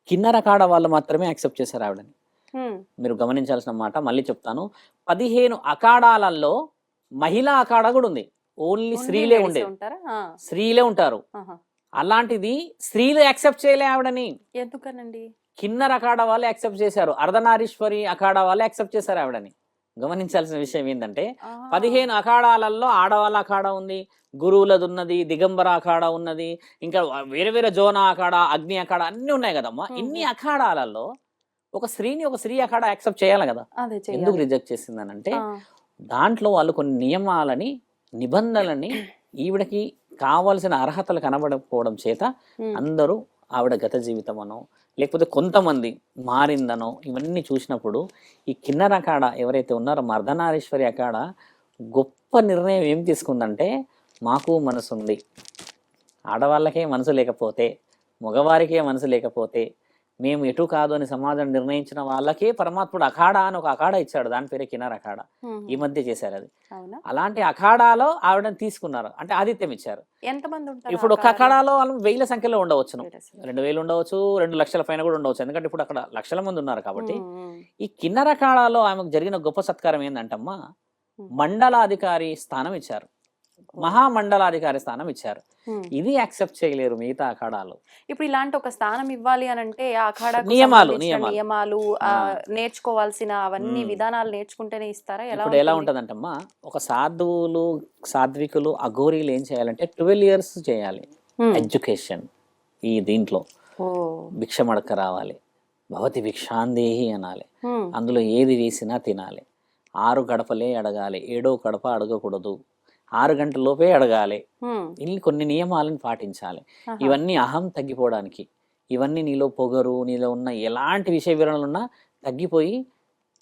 కిన్నర అఖాడ వాళ్ళు మాత్రమే యాక్సెప్ట్ చేశారు ఆవిడని. ఉమ్, మీరు గమనించాల్సిన మాట, మళ్ళీ చెప్తాను. 15 అఖాడాలలో మహిళా అఖాడా కూడా ఉంది. ఓన్లీ ఓన్లీ స్త్రీలే లేడీసే ఉండేది, ఉంటారా? ఆ, స్త్రీలే ఉంటారు. ఆహా. అలాంటిది స్త్రీలు యాక్సెప్ట్ చేయలే ఆవిడని. ఎందుకనండి? కిన్నర్ అఖాడా వాళ్ళు యాక్సెప్ట్ చేశారు, అర్ధనారీశ్వరి అఖాడా వాళ్ళు యాక్సెప్ట్ చేశారు ఆవిడని. గమనించాల్సిన విషయం ఏంటంటే ఆ, 15 అఖాడాలలో ఆడవాళ్ళ అఖాడా ఉంది, గురువులది ఉన్నది, దిగంబర అఖాడా ఉన్నది, ఇంకా వేరే వేరే జోనా అఖాడా, అగ్ని అఖాడా అన్ని ఉన్నాయి కదమ్మా. ఇన్ని అఖాడాలలో ఒక స్త్రీ అఖాడా యాక్సెప్ట్ చేయాలి కదా. అదే ఎందుకు చెయ్యాలి. రిజెక్ట్ చేసిందనంటే ఆ, దాంట్లో వాళ్ళు కొన్ని నియమాలని, నిబంధనలని, ఈవిడకి కావాల్సిన అర్హతలు కనబడకపోవడం చేత ఉమ్, అందరూ ఆవిడ గత జీవితం అనో లేకపోతే కొంతమంది మారిందనో ఇవన్నీ చూసినప్పుడు ఈ కిన్నర అఖాడ ఎవరైతే ఉన్నారో అర్ధనారీశ్వరి అఖాడ గొప్ప నిర్ణయం ఏం తీసుకుందంటే, మాకు మనసు ఉంది, ఆడవాళ్ళకే మనసు లేకపోతే, మగవారికే మనసు లేకపోతే మేము ఎటు కాదు అని సమాజం నిర్ణయించిన వాళ్ళకే పరమాత్ముడు అఖాడా అని ఒక అఖాడా ఇచ్చాడు. దాని పేరే కిన్నర అఖాడా. ఉహు, ఈ మధ్య చేశారు అది. అవునా? అలాంటి అఖాడాలో ఆవిడని తీసుకున్నారు, అంటే ఆదిత్యం ఇచ్చారు. ఎంతమంది ఉంటారు ఇప్పుడు ఒక అఖాడాలో వాళ్ళు 1000 సంఖ్యలో ఉండవచ్చును, అఖాడాలో? 2000 ఉండవచ్చు, 2 లక్షల పైన కూడా ఉండవచ్చు. ఎందుకంటే ఇప్పుడు అక్కడ లక్షల మంది ఉన్నారు కాబట్టి. ఉమ్, ఉమ్, ఈ కిన్నర అఖాడాలో ఆమెకు జరిగిన గొప్ప సత్కారం ఏంటంటమ్మా, ఉమ్. మండలాధికారి స్థానం ఇచ్చారు. మహామండలాధికారి స్థానం ఇచ్చారు. ఉమ్. ఇది యాక్సెప్ట్ చేయలేరు మిగతా అఖాడాలు. ఇప్పుడు ఇలాంటి ఒక స్థానం ఇవ్వాలి అని అంటే ఆ అఖాడాకు నియమాలు సంబంధించిన నియమాలు నేర్చుకోవాల్సిన అవన్నీ విధానాలు నేర్చుకుంటేనే ఇస్తారా? ఇప్పుడు ఎలా ఉంటదంటమ్మా, ఒక సాధ్వికులు అఘోరీలు ఏం చేయాలంటే 12 years చేయాలి ఎడ్యుకేషన్. ఈ దీంట్లో భిక్షమడక రావాలి, భవతి భిక్షాందేహి అనాలి, అందులో ఏది వేసినా తినాలి, 6 గడపలే అడగాలి, 7వ గడప అడగకూడదు, 6 గంటలలోపే అడగాలి. ఇన్ని కొన్ని నియమాలను పాటించాలి. ఇవన్నీ అహం తగ్గిపోవడానికి, ఇవన్నీ నీలో పొగరు, నీలో ఉన్న ఎలాంటి విషయ వివరణలు ఉన్నా తగ్గిపోయి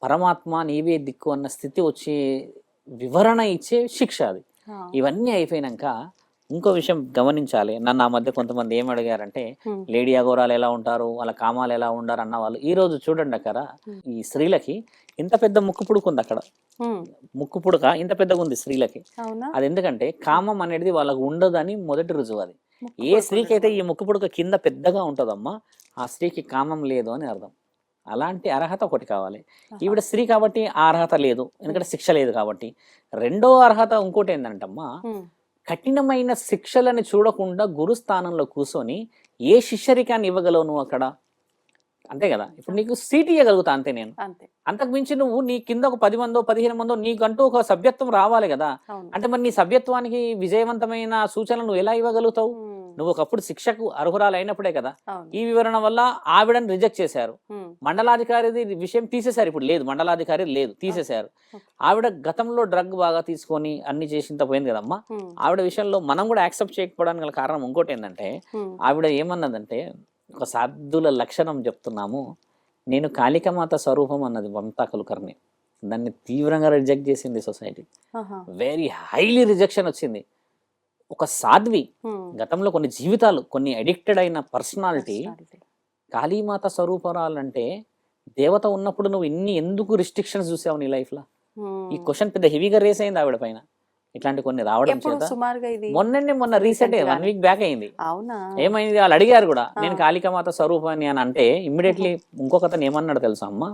పరమాత్మ నీవే దిక్కు అన్న స్థితి వచ్చే వివరణ ఇచ్చే శిక్ష అది. ఇవన్నీ అయిపోయినాక ఇంకో విషయం గమనించాలి. నన్ను ఆ మధ్య కొంతమంది ఏం అడిగారంటే, లేడీ అఘోరాలు ఎలా ఉంటారు, వాళ్ళ కామాలు ఎలా ఉండారు అన్న వాళ్ళు. ఈ రోజు చూడండి అక్కడ ఈ స్త్రీలకి ఇంత పెద్ద ముక్కు పుడుకు ఉంది, అక్కడ ముక్కు పుడక ఇంత పెద్దగా ఉంది స్త్రీలకి. అది ఎందుకంటే కామం అనేది వాళ్ళకు ఉండదని మొదటి రుజువు. అది ఏ స్త్రీకి అయితే ఈ ముక్కు పుడక కింద పెద్దగా ఉంటుందమ్మా, ఆ స్త్రీకి కామం లేదు అని అర్థం. అలాంటి అర్హత ఒకటి కావాలి. ఈవిడ స్త్రీ కాబట్టి ఆ అర్హత లేదు, ఎందుకంటే శిక్ష లేదు కాబట్టి. రెండో అర్హత ఇంకోటి ఏంటంటమ్మా, కఠినమైన శిక్షలను చూడకుండా గురుస్థానంలో కూర్చొని ఏ శిష్యరికాన్ని ఇవ్వగలవు నువ్వు అక్కడ, అంతే కదా. ఇప్పుడు నీకు సీట్ ఇవ్వగలుగుతా అంతే నేను, అంతకు మించి నువ్వు నీ కింద ఒక 10 మందో 15 మందో నీకంటూ ఒక సభ్యత్వం రావాలి కదా. అంటే మరి నీ సభ్యత్వానికి విజయవంతమైన సూచనలు నువ్వు ఎలా ఇవ్వగలుగుతావు? నువ్వు ఒకప్పుడు శిక్షకు అర్హురాలు అయినప్పుడే కదా. ఈ వివరణ వల్ల ఆవిడని రిజెక్ట్ చేశారు, మండలాధికారి విషయం తీసేశారు, ఇప్పుడు లేదు, మండలాధికారి లేదు, తీసేశారు. ఆవిడ గతంలో డ్రగ్ బాగా తీసుకొని అన్ని చేసింత పోయింది కదమ్మా. ఆవిడ విషయంలో మనం కూడా యాక్సెప్ట్ చేయకపోవడానికి గల కారణం ఇంకోటి ఏంటంటే, ఆవిడ ఏమన్నదంటే, ఒక సాధుల లక్షణం చెప్తున్నాము, నేను కాళికామాత స్వరూపం అన్నది మమతా కులకర్ణి. దాన్ని తీవ్రంగా రిజెక్ట్ చేసింది సొసైటీ, వెరీ హైలీ రిజెక్షన్ వచ్చింది. ఒక సాధ్వి గతంలో కొన్ని జీవితాలు, కొన్ని అడిక్టెడ్ అయిన పర్సనాలిటీ కాళీమాత స్వరూపరాలంటే, దేవత ఉన్నప్పుడు నువ్వు ఎందుకు రిస్ట్రిక్షన్స్ చూసావు నీ లైఫ్ లో? ఈ క్వశ్చన్ పెద్ద హెవీగా రేస్ అయింది ఆవిడ పైన. ఇట్లాంటి కొన్ని రావడం చేత మొన్న రీసెంట్ 1 week బ్యాక్ అయింది. ఏమైంది, వాళ్ళు అడిగారు కూడా, నేను కాళికామాత స్వరూపాన్ని అని అంటే ఇమ్మీడియట్లీ ఇంకొకతను ఏమన్నాడు తెలుసా అమ్మ,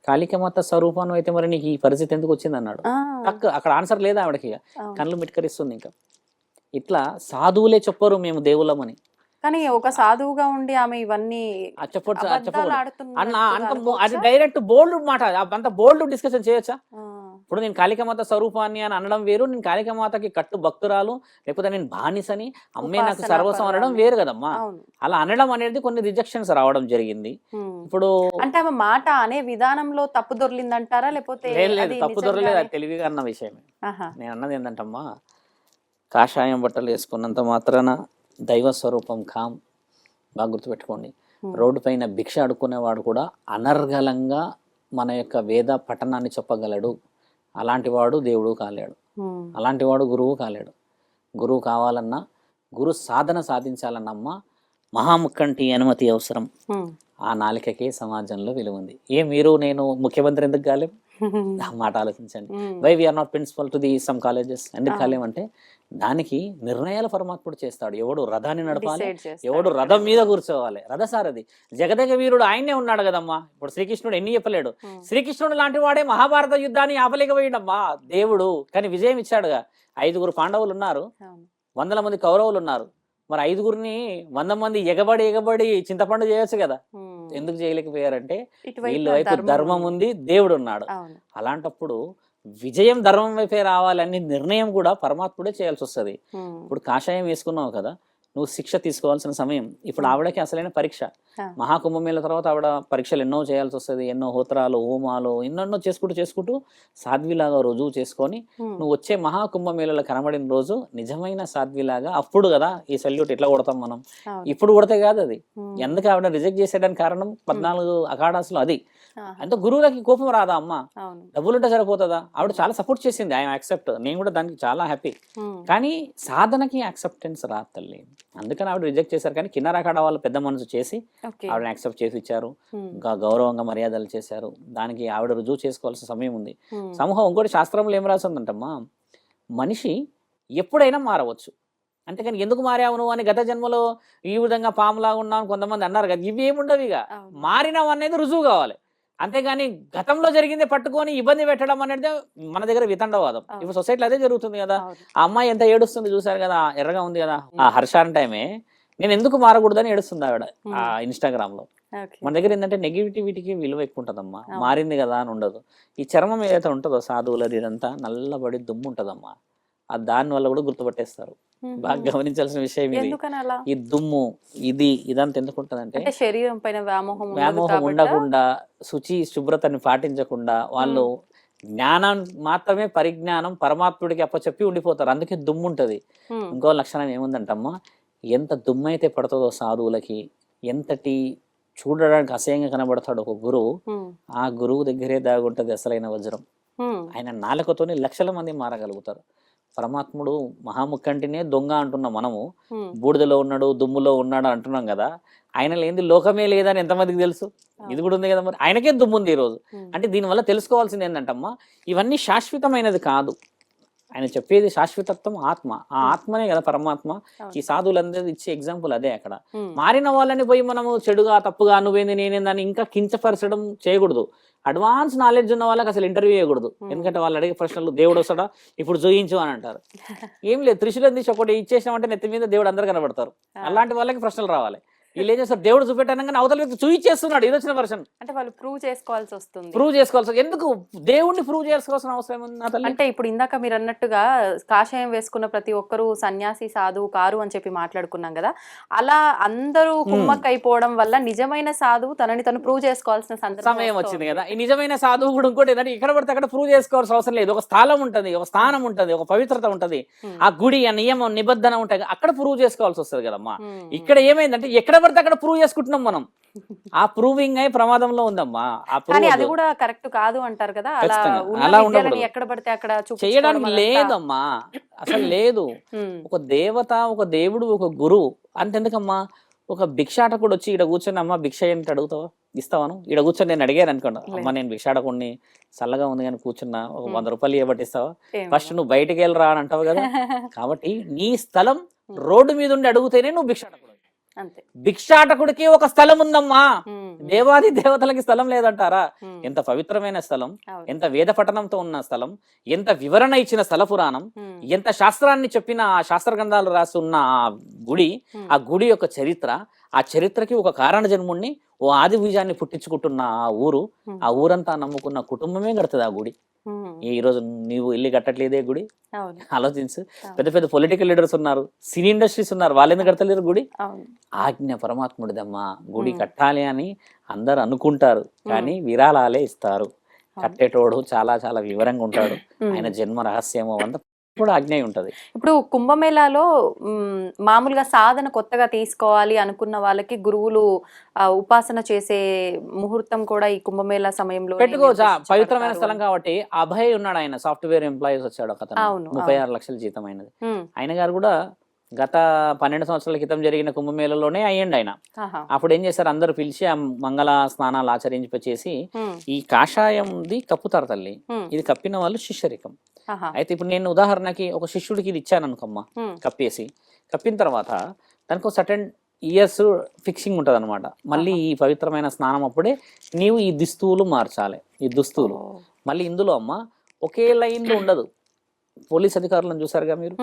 కాళికామాత స్వరూపాన్ని అయితే మరి నీకు ఈ పరిస్థితి ఎందుకు వచ్చింది అన్నాడు. అక్కడ ఆన్సర్ లేదా ఆవిడకి, కళ్ళు మిట్కరిస్తుంది. ఇంకా ఇట్లా సాధువులే చెప్పరు మేము దేవుళ్ళమని, కానీ ఒక సాధువుగా ఉండి ఆమె ఇవన్నీ అది డైరెక్ట్ బోల్డ్ మాట, అంత బోల్డ్ డిస్కషన్ చేయొచ్చా? ఇప్పుడు నేను కాళికామాత స్వరూపాన్ని అని అనడం వేరు, నేను కాళికామాతకి కట్టు భక్తురాలు, లేకపోతే నేను బానిసని, అమ్మే నాకు సర్వస్వం అనడం వేరు కదమ్మా. అలా అనడం అనేది కొన్ని రిజెక్షన్స్ రావడం జరిగింది. ఇప్పుడు అంటే ఆమె మాట అనే విధానంలో తప్పు దొర్లిందంటారా, లేకపోతే లేదు తప్పు దొరలేదు, అది తెలివిగా అన్న విషయమే. నేను అన్నది ఏంటంటమ్మా, కాషాయం బట్టలు వేసుకున్నంత మాత్రాన దైవ స్వరూపం కాం. బాగా గుర్తుపెట్టుకోండి. రోడ్డు పైన భిక్ష అడుక్కునేవాడు కూడా అనర్గళంగా మన యొక్క వేద పఠనాన్ని చెప్పగలడు. అలాంటి వాడు దేవుడు కాలేడు, అలాంటి వాడు గురువు కాలేడు. గురువు కావాలన్నా, గురు సాధన సాధించాలన్నమ్మా, మహాముక్కంటి అనుమతి అవసరం. ఆ నాలికకే సమాజంలో విలువ ఉంది. మీరు నేను ముఖ్యమంత్రి ఎందుకు కాలేం? ఆ మాట ఆలోచించండి. Why we are not principal to the some colleges ఎందుకు కాలేమంటే, దానికి నిర్ణయాలు పరమాత్ముడు చేస్తాడు. ఎవడు రథాన్ని నడపాలి, ఎవడు రథం మీద కూర్చోవాలి, రథసారథి జగదేక వీరుడు ఆయనే ఉన్నాడు కదమ్మా. ఇప్పుడు శ్రీకృష్ణుడు ఎన్ని చెప్పలేడు, శ్రీకృష్ణుడు లాంటి వాడే మహాభారత యుద్ధాన్ని ఆపలేకపోయిండమ్మా దేవుడు. కానీ విజయం ఇచ్చాడుగా. 5 పాండవులు ఉన్నారు, 100 మంది కౌరవులు ఉన్నారు. మరి 5గురిని 100 మంది ఎగబడి చింతపండు చేయొచ్చు కదా. ఎందుకు చేయలేకపోయారంటే, వీళ్ళ వైపు ధర్మం ఉంది, దేవుడు ఉన్నాడు. అలాంటప్పుడు విజయం ధర్మం వైపే రావాలని నిర్ణయం కూడా పరమాత్ముడే చేయాల్సి వస్తుంది. ఇప్పుడు కాషాయం వేసుకున్నావు కదా, నువ్వు శిక్ష తీసుకోవాల్సిన సమయం. ఇప్పుడు ఆవిడకి అసలైన పరీక్ష. మహాకుంభమేళ తర్వాత ఆవిడ పరీక్షలు ఎన్నో చేయాల్సి వస్తుంది, ఎన్నో హోత్రాలు, హోమాలు ఎన్నెన్నో చేసుకుంటూ సాధ్విలాగా రుజువు చేసుకొని నువ్వు వచ్చే మహాకుంభమేళలో కనబడిన రోజు నిజమైన సాధ్విలాగా, అప్పుడు కదా ఈ సల్యూట్ ఎట్లా కొడతాం మనం. ఇప్పుడు కొడితే కాదు అది. ఎందుకు ఆవిడ రిజెక్ట్ చేసేయడానికి కారణం 14 అఖాడాస్ లో అది. అంటే గురువులకి కోపం రాదా అమ్మా? డబ్బులుంటే సరిపోతుందా? ఆవిడ చాలా సపోర్ట్ చేసింది, ఐ యాక్సెప్ట్, నేను కూడా దానికి చాలా హ్యాపీ. కానీ సాధనకి యాక్సెప్టెన్స్ రాదు తల్లి, అందుకని ఆవిడ రిజెక్ట్ చేశారు. కానీ కిన్నర అఖాడా వాళ్ళు పెద్ద మనసు చేసి ఆవిడని యాక్సెప్ట్ చేసి ఇచ్చారు, ఇంకా గౌరవంగా మర్యాదలు చేశారు. దానికి ఆవిడ రుజువు చేసుకోవాల్సిన సమయం ఉంది. సమూహం ఇంకోటి శాస్త్రంలో ఏం రాసిందంటమ్మా, మనిషి ఎప్పుడైనా మారవచ్చు. అంతేకాని ఎందుకు మారావు నువ్వు అని, గత జన్మలో ఈ విధంగా పాములాగా ఉన్నావు కొంతమంది అన్నారు కదా, ఇవి ఏముండవు. ఇక మారినావు అనేది రుజువు కావాలి. అంతేగాని గతంలో జరిగిందే పట్టుకొని ఇబ్బంది పెట్టడం అనేది మన దగ్గర వితండవాదం. ఇప్పుడు సొసైటీలో అదే జరుగుతుంది కదా. ఆ అమ్మాయి ఎంత ఏడుస్తుంది చూసారు కదా, ఎర్రగా ఉంది కదా. ఆ హర్షాన్ టైమే నేను ఎందుకు మారకూడదని ఏడుస్తుంది ఆవిడ ఆ ఇన్స్టాగ్రామ్ లో. మన దగ్గర ఏంటంటే నెగిటివిటీకి విలువ ఎక్కువ ఉంటదమ్మా. మారింది కదా అని ఉండదు. ఈ చర్మం ఏదైతే ఉంటుందో సాధువులది ఇదంతా నల్లబడి దుమ్ము ఉంటదమ్మా. ఆ దాని వల్ల కూడా గుర్తుపట్టేస్తారు. బాగా గమనించాల్సిన విషయం ఇది. ఈ దుమ్ము ఇదంతా ఎందుకు ఉంటదంటే శరీరం పైన వ్యామోహం ఉండకుండా, శుభ్రతని పాటించకుండా వాళ్ళు జ్ఞానం మాత్రమే పరిజ్ఞానం పరమాత్ముడికి అప్పచెప్పి ఉండిపోతారు. అందుకే దుమ్ము ఉంటది. ఇంకో లక్షణం ఏముందంటమ్మా, ఎంత దుమ్ము అయితే పడుతుందో సాధువులకి, ఎంతటి చూడడానికి అసహ్యంగా కనబడతాడు ఒక గురువు, ఆ గురువు దగ్గరే దాగుంటది అసలైన వజ్రం. ఆయన నాలుకతోని లక్షల మంది మారగలుగుతారు. పరమాత్ముడు మహాముఖంటినే దొంగ అంటున్నాం మనము, బూడిదలో ఉన్నాడు దుమ్ములో ఉన్నాడు అంటున్నాం కదా. ఆయన లేనిది లోకమే లేదని ఎంతమందికి తెలుసు? ఇది కూడా ఉంది కదా. మరి ఆయనకే దుమ్ము ఉంది ఈరోజు. అంటే దీనివల్ల తెలుసుకోవాల్సింది ఏంటంటమ్మా, ఇవన్నీ శాశ్వతమైనది కాదు. ఆయన చెప్పేది శాశ్వతత్వం ఆత్మ. ఆ ఆత్మనే కదా పరమాత్మ. ఈ సాధువులందరూ ఇచ్చే ఎగ్జాంపుల్ అదే. అక్కడ మారిన వాళ్ళని పోయి మనము చెడుగా తప్పుగా నువ్వేంది నేనేందని ఇంకా కించపరచడం చేయకూడదు. అడ్వాన్స్ నాలెడ్జ్ ఉన్న వాళ్ళకి అసలు ఇంటర్వ్యూ చేయకూడదు. ఎందుకంటే వాళ్ళు అడిగే ప్రశ్నలు దేవుడు వస్తాడా ఇప్పుడు చూయించు అని అంటారు. ఏం లేదు, త్రిశూలం తీసి ఒకటి ఇచ్చేసామంటే నెత్తి మీద దేవుడు అందరు కనబడతారు. అలాంటి వాళ్ళకి ప్రశ్నలు రావాలి. వీళ్ళు ఏం చేస్తారు, దేవుడు చూపెట్టాను అవతల వ్యక్తి చూయించేస్తున్నాడు. ఇది వచ్చిన వర్షన్ అంటే వాళ్ళు ప్రూవ్ చేసుకోవాల్సి వస్తుంది. ఎందుకు దేవుడిని ప్రూవ్ చేసుకోవాల్సిన అవసరం ఉంది? అంటే ఇప్పుడు ఇందాక మీరు అన్నట్టుగా కాషాయం వేసుకున్న ప్రతి ఒక్కరు సన్యాసి సాధువు కారు అని చెప్పి మాట్లాడుకున్నాం కదా. అలా అందరూ కుమ్మక్క అయిపోవడం వల్ల నిజమైన సాధువు తనని తను ప్రూవ్ చేసుకోవాల్సిన సమయం వచ్చింది కదా. ఈ నిజమైన సాధువు కూడా ఇంకోటి ఏంటంటే ఇక్కడ పడితే అక్కడ ప్రూవ్ చేసుకోవాల్సిన అవసరం లేదు. ఒక స్థలం ఉంటది, ఒక స్థానం ఉంటది, ఒక పవిత్రత ఉంటది, ఆ గుడి ఆ నియమం నిబంధన ఉంటాయి, అక్కడ ప్రూవ్ చేసుకోవాల్సి వస్తుంది కదమ్మా. ఇక్కడ ఏమైందంటే ఎక్కడ పడితే అక్కడ ప్రూవ్ చేసుకుంటున్నాం మనం. ఆ ప్రూవింగ్ అయి ప్రమాదంలో ఉందమ్మా. అది కూడా కరెక్ట్ కాదు అంటారు కదా. అలా ఉండకూడదు. ఎక్కడ పడితే అక్కడ చేయడానికి లేదమ్మా, అసలు లేదు. ఒక దేవత, ఒక దేవుడు, ఒక గురువు అంతెందుకమ్మా. ఒక భిక్షాటకుడు వచ్చి ఇక్కడ కూర్చొని అమ్మ భిక్ష ఏంటి అడుగుతావా, ఇస్తావాను? ఇక్కడ కూర్చొని నేను అడిగాను అనుకోండి, అమ్మ నేను భిక్షాటకుడిని చల్లగా ఉంది కానీ కూర్చున్నా, ఒక 100 రూపాయలు ఇవ్వబట్టిస్తావా? ఫస్ట్ నువ్వు బయటకు వెళ్ళరా అని అంటావు కదా. కాబట్టి నీ స్థలం రోడ్డు మీద ఉండి అడుగుతేనే నువ్వు భిక్షాటకుడు. భిక్షాటకుడికి ఒక స్థలం ఉందమ్మా. దేవాది దేవతలకి స్థలం లేదంటారా? ఎంత పవిత్రమైన స్థలం, ఎంత వేద పఠనంతో ఉన్న స్థలం, ఎంత వివరణ ఇచ్చిన స్థల పురాణం, ఎంత శాస్త్రాన్ని చెప్పిన ఆ శాస్త్ర గ్రంథాలు రాసి ఉన్న ఆ గుడి, ఆ గుడి యొక్క చరిత్ర, ఆ చరిత్రకి ఒక కారణ జన్ముడిని, ఓ ఆది బీజాన్ని పుట్టించుకుంటున్న ఆ ఊరు, ఆ ఊరంతా నమ్ముకున్న కుటుంబమే కడుతుంది ఆ గుడి. ఈ రోజు నీవు ఇల్లు కట్టట్లేదే గుడి? ఆలోచించు. పెద్ద పెద్ద పొలిటికల్ లీడర్స్ ఉన్నారు, సినీ ఇండస్ట్రీస్ ఉన్నారు, వాళ్ళు ఎందుకు కడతలేరు గుడి? ఆజ్ఞ పరమాత్ముడిదమ్మా. గుడి కట్టాలి అని అందరు అనుకుంటారు, కానీ విరాళాలే ఇస్తారు. కట్టేటోడు చాలా చాలా వివరంగా ఉంటాడు, ఆయన జన్మ రహస్యమో అంత కూడా ఆజ్ఞ ఉంటది. ఇప్పుడు కుంభమేళాలో మామూలుగా సాధన కొత్తగా తీసుకోవాలి అనుకున్న వాళ్ళకి గురువులు ఉపాసన చేసే ముహూర్తం కూడా ఈ కుంభమేళా సమయంలో పెట్టుకోవచ్చా? పవిత్రమైన స్థలం కాబట్టి. అభయ్ ఉన్నాడు, ఆయన సాఫ్ట్వేర్ ఎంప్లాయీస్ వచ్చాడు ఒక 36 లక్షల జీతం అయినది. ఆయన గారు కూడా గత 12 సంవత్సరాల క్రితం జరిగిన కుంభమేళలోనే అయ్యండి ఆయన. అప్పుడు ఏం చేశారు, అందరూ పిలిచి ఆ మంగళ స్నానాలు ఆచరించేసి ఈ కాషాయంది కప్పుతారు తల్లి. ఇది కప్పిన వాళ్ళు శిష్యరికం. అయితే ఇప్పుడు నేను ఉదాహరణకి ఒక శిష్యుడికి ఇది ఇచ్చాను అనుకోమ్మా, కప్పేసి. కప్పిన తర్వాత దానికి ఒక సర్టెన్ ఇయర్స్ ఫిక్సింగ్ ఉంటది అనమాట. మళ్ళీ ఈ పవిత్రమైన స్నానం అప్పుడే నీవు ఈ దుస్తువులు మార్చాలి. ఈ దుస్తువులు మళ్ళీ ఇందులో అమ్మ ఒకే లైన్లో ఉండదు. పోలీస్ అధికారులను చూసారుగా మీరు,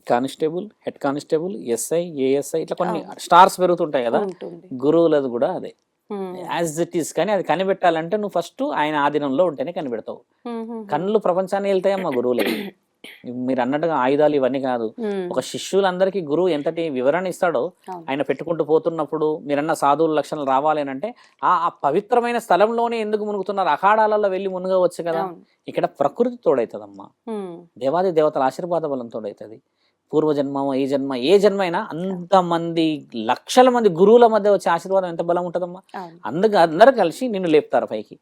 constable, head constable, SI, ASI, ఇట్లా కొన్ని స్టార్స్ పెరుగుతుంటాయి కదా. గురువులది కూడా అదే యాజ్ ఇట్ ఈస్. కానీ అది కనిపెట్టాలంటే నువ్వు ఫస్ట్ ఆయన ఆధీనంలో ఉంటేనే కనిపెడతావు. కళ్ళు ప్రపంచాన్ని వెళ్తాయమ్మా గురువులకి. మీరు అన్నట్టుగా ఆయుధాలు ఇవన్నీ కాదు. ఒక శిష్యులందరికీ గురువు ఎంతటి వివరణ ఇస్తాడో ఆయన పెట్టుకుంటూ పోతున్నప్పుడు మీరన్న సాధువుల లక్షణాలు రావాలి అని అంటే ఆ పవిత్రమైన స్థలంలోనే ఎందుకు మునుగుతున్నారు? అఖాడాలలో వెళ్ళి మునుగవచ్చు కదా. ఇక్కడ ప్రకృతి తోడైతుందమ్మా, దేవాది దేవతల ఆశీర్వాద బలం తోడైతుంది. పూర్వజన్మ, ఈ జన్మ, ఏ జన్మ అయినా అంతమంది లక్షల మంది గురువుల మధ్య వచ్చే ఆశీర్వాదం ఎంత బలం ఉంటుందమ్మా. అందరూ కలిసి నిన్ను లేపుతారు పైకి.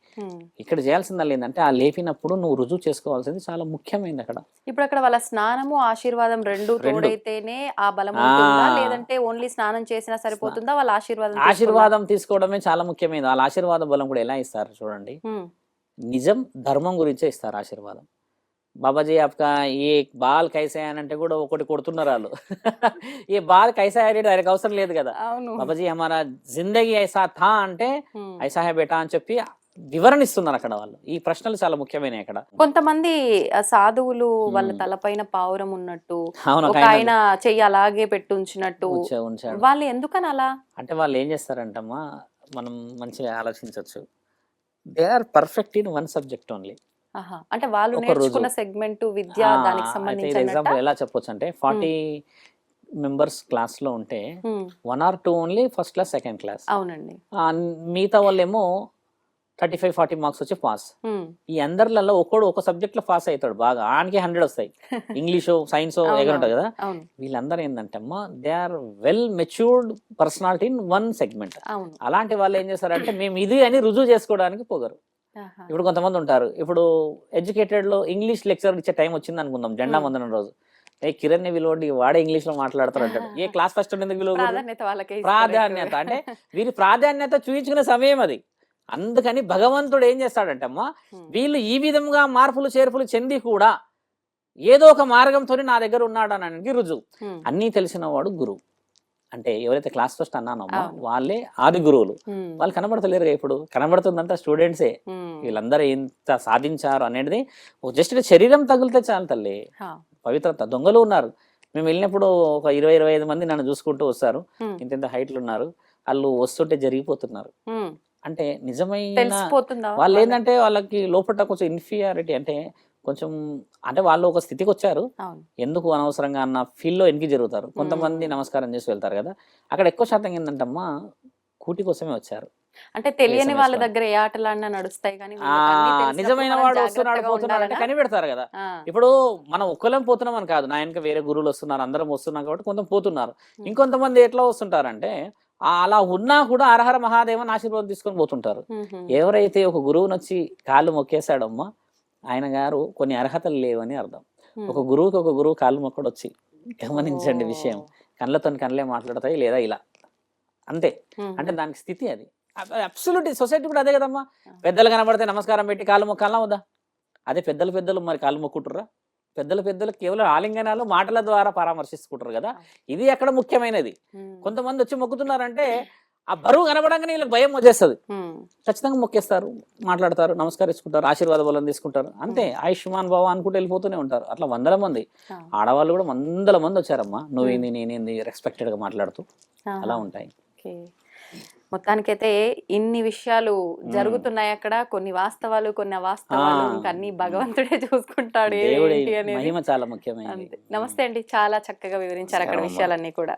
ఇక్కడ చేయాల్సింది ఏంటంటే ఆ లేపినప్పుడు నువ్వు రుజువు చేసుకోవాల్సింది చాలా ముఖ్యమైనది. అక్కడ ఇప్పుడు అక్కడ వాళ్ళ స్నానము ఆశీర్వాదం రెండు తోడైతేనే ఆ బలం ఉంటుందా, లేదంటే ఓన్లీ స్నానం చేసినా సరిపోతుందా? వాళ్ళ ఆశీర్వాదం తీసుకోవడమే చాలా ముఖ్యమైనది. వాళ్ళ ఆశీర్వాద బలం కూడా ఎలా ఇస్తారు చూడండి. నిజం ధర్మం గురించే ఇస్తారు ఆశీర్వాదం. బాబాజీ ఆప్కా ఏ బాల్ కైసా అని అంటే కూడా ఒకటి కొడుతున్నారు వాళ్ళు. ఏ బాల్ కైసా అనేది ఆయనకు అవసరం లేదు కదా. బాబాజీ హమారా జిందగీ ఐసా థా అంటే ఐసా హే బేటా అని చెప్పి వివరణ ఇస్తున్నారు అక్కడ వాళ్ళు. ఈ ప్రశ్నలు చాలా ముఖ్యమైనవి అక్కడ. కొంతమంది సాధువులు వాళ్ళ తలపైన పావురం ఉన్నట్టు, అవును, ఒక ఆయన చెయ్యి అలాగే పెట్టి ఉంచినట్టు, ఉంచాడు. వాళ్ళు ఎందుకని అలా? అంటే వాళ్ళు ఏం చేస్తారంటమ్మా, మనం మంచిగా ఆలోచించవచ్చు. They are perfect in one subject only. అంటే వాళ్ళు నేర్చుకున్న సెగ్మెంట్ విద్య దానికి సంబంధించి ఎగ్జాంపుల్ ఎలా చెప్పొచ్చు అంటే 40 మెంబర్స్ క్లాస్ లో ఉంటే 1 or 2 only first class, second class. అవునండి. మిగతా వాళ్ళేమో 35-40 మార్క్స్ వచ్చి పాస్. ఈ అందరిలలో ఒక సబ్జెక్ట్ లో పాస్ అవుతాడు బాగా, ఆనికి 100 వస్తాయి. ఇంగ్లీషో సైన్సో ఎగర ఉంటుంది కదా. వీళ్ళందరూ ఏంటంటే అమ్మా, they are well matured personality in one segment. అలాంటి వాళ్ళు ఏం చేస్తారంటే మేము ఇది అని రుజువు చేసుకోవడానికి పోగరు. ఇప్పుడు కొంతమంది ఉంటారు, ఇప్పుడు ఎడ్యుకేటెడ్ లో ఇంగ్లీష్ లెక్చర్ ఇచ్చే టైం వచ్చింది అనుకుందాం, జెండా వందనం రోజు. కిరణ్ ని విలువడి వాడే ఇంగ్లీష్ లో మాట్లాడతారు అంటాడు. ఏ క్లాస్ ఫస్ట్ ఎందుకు విలువ? ప్రాధాన్యత. అంటే వీరి ప్రాధాన్యత చూపించుకునే సమయం అది. అందుకని భగవంతుడు ఏం చేస్తాడంటే అమ్మా, వీళ్ళు ఈ విధంగా మార్పులు చేర్పులు చెంది కూడా ఏదో ఒక మార్గంతో నా దగ్గర ఉన్నాడు అనడానికి రుజువు. అన్నీ తెలిసిన వాడు గురువు. అంటే ఎవరైతే క్లాస్ ఫస్ట్ అన్నానమ్మా వాళ్ళే ఆది గురువులు. వాళ్ళు కనబడతలేరు, ఇప్పుడు కనబడుతుందంతా స్టూడెంట్సే. వీళ్ళందరూ ఎంత సాధించారు అనేది జస్ట్ శరీరం తగిలితే చాలు తల్లి. పవిత్రత. దొంగలు ఉన్నారు, మేము వెళ్ళినప్పుడు ఒక 20-25 మంది నన్ను చూసుకుంటూ వస్తారు, ఇంత హైట్లు ఉన్నారు, వాళ్ళు వస్తుంటే జరిగిపోతున్నారు. అంటే నిజమైన వాళ్ళు ఏంటంటే వాళ్ళకి లోపల కొంచెం ఇన్ఫీరియారిటీ, అంటే కొంచెం అంటే వాళ్ళు ఒక స్థితికి వచ్చారు, ఎందుకు అనవసరంగా అన్న ఫీల్ లో ఎన్కి జరుగుతారు. కొంతమంది నమస్కారం చేసి వెళ్తారు కదా, అక్కడ ఎక్కువ శాతం ఏంటంటమ్మా కూటి కోసమే వచ్చారు. అంటే తెలియని వాళ్ళ దగ్గర ఏ ఆటలన్నా నడుస్తాయి, కానీ నిజమైన వాడు వస్తున్నాడు పోతున్నాడు అంటే కనిపెడతారు కదా. ఇప్పుడు మనం ఒక్కలం పోతున్నాం అని కాదు, నా వెనక వేరే గురువులు వస్తున్నారు, అందరం వస్తున్నాం కాబట్టి కొంత పోతున్నారు. ఇంకొంతమంది ఎట్లా వస్తుంటారంటే అలా ఉన్నా కూడా హరహర మహాదేవన్ ఆశీర్వాదం తీసుకొని పోతుంటారు. ఎవరైతే ఒక గురువుని వచ్చి కాళ్ళు మొక్కేశాడమ్మా, ఆయన గారు కొన్ని అర్హతలు లేవని అర్థం. ఒక గురువుకి ఒక గురువు కాళ్ళు మొక్కడు వచ్చి గమనించండి విషయం, కళ్ళతో కళ్ళే మాట్లాడతాయి లేదా ఇలా అంతే. అంటే దానికి స్థితి అది. అబ్సల్యూట్ సొసైటీ కూడా అదే కదమ్మా. పెద్దలు కనబడితే నమస్కారం పెట్టి కాళ్ళు మొక్కాలా వద్దా? అదే పెద్దలు మరి కాళ్ళు మొక్కుంటుర్రా? పెద్దలు కేవలం ఆలింగనాలు మాటల ద్వారా పరామర్శిస్తుంటారు కదా. ఇది అక్కడ ముఖ్యమైనది. కొంతమంది వచ్చి మొక్కుతున్నారంటే ఆ బరువు కనబడంగానే వీళ్ళకి భయం వచ్చేస్తుంది, ఖచ్చితంగా మొక్కేస్తారు, మాట్లాడతారు, నమస్కరించుకుంటారు, ఆశీర్వాద బలం తీసుకుంటారు, అంతే. ఆయుష్మాన్ బావ అనుకుంటూ వెళ్ళిపోతూనే ఉంటారు. అట్లా 100 మంది ఆడవాళ్ళు కూడా 100 మంది వచ్చారమ్మా, నువ్వేంది నేనేంది రెస్పెక్టెడ్ గా మాట్లాడుతూ అలా ఉంటాయి. మొత్తానికైతే ఇన్ని విషయాలు జరుగుతున్నాయి అక్కడ, కొన్ని వాస్తవాలు కొన్ని అవాస్తవాలు, ఇంకా అన్ని భగవంతుడే చూసుకుంటాడు. మహిమ చాలా ముఖ్యమైనది. నమస్తే అండి, చాలా చక్కగా వివరించారు అక్కడ విషయాలన్నీ కూడా.